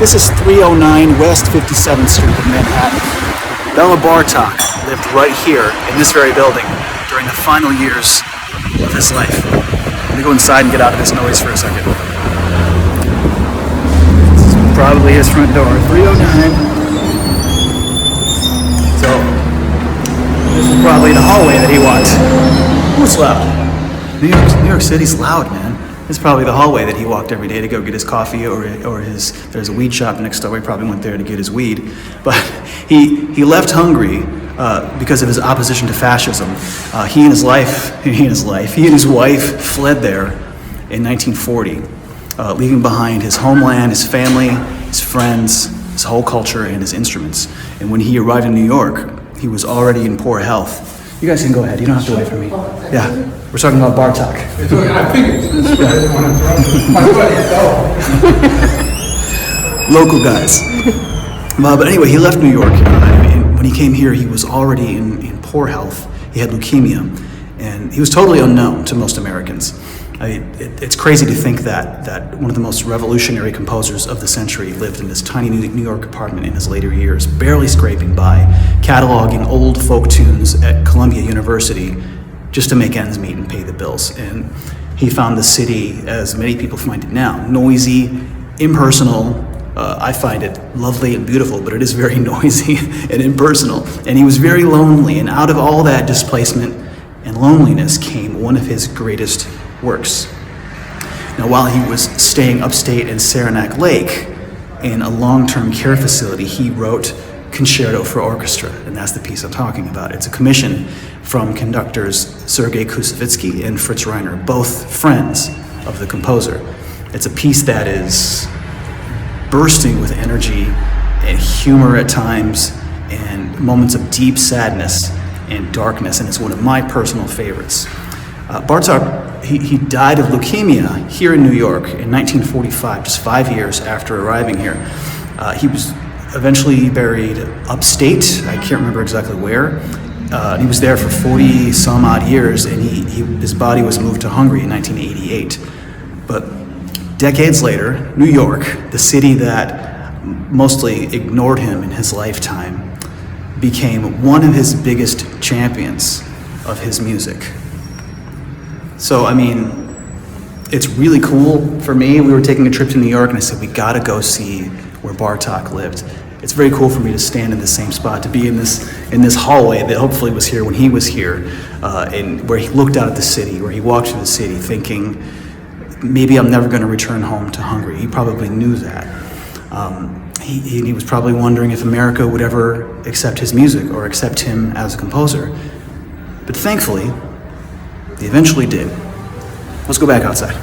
This is 309 West 57th Street in Manhattan. Béla Bartók lived right here in this very building during the final years of his life. Let me go inside and get out of this noise for a second. This is probably his front door, 309. So, this is probably the hallway that he walked. Who's loud? New York City's loud, man. This is probably the hallway that he walked every day to go get his coffee or there's a weed shop next door. He probably went there to get his weed. But he left Hungary because of his opposition to fascism. He and his wife fled there in 1940, leaving behind his homeland, his family, his friends, his whole culture, and his instruments. And when he arrived in New York, he was already in poor health. You guys can go ahead. You don't have to wait for me. Yeah, we're talking about Bartók. I figured. I didn't want to interrupt. Local guys. But anyway, he left New York. And when he came here, he was already in poor health. He had leukemia, and he was totally unknown to most Americans. It's crazy to think that one of the most revolutionary composers of the century lived in this tiny New York apartment in his later years, barely scraping by, cataloging old folk tunes at Columbia University just to make ends meet and pay the bills. And he found the city, as many people find it now, noisy, impersonal. I find it lovely and beautiful, but it is very noisy and impersonal. And he was very lonely, and out of all that displacement and loneliness came one of his greatest works. Now, while he was staying upstate in Saranac Lake in a long-term care facility, he wrote Concerto for Orchestra, and that's the piece I'm talking about. It's a commission from conductors Sergei Koussevitzky and Fritz Reiner, both friends of the composer. It's a piece that is bursting with energy and humor at times and moments of deep sadness and darkness, and it's one of my personal favorites. Bartók, he died of leukemia here in New York in 1945, just 5 years after arriving here. He was eventually buried upstate, I can't remember exactly where. He was there for 40 some odd years, and his body was moved to Hungary in 1988. But decades later, New York, the city that mostly ignored him in his lifetime, became one of his biggest champions of his music. So, I mean, it's really cool for me. We were taking a trip to New York, and I said, we gotta go see where Bartók lived. It's very cool for me to stand in the same spot, to be in this hallway that hopefully was here when he was here, and where he looked out at the city, where he walked through the city thinking, maybe I'm never gonna return home to Hungary. He probably knew that. He was probably wondering if America would ever accept his music or accept him as a composer. But thankfully, they eventually did. Let's go back outside.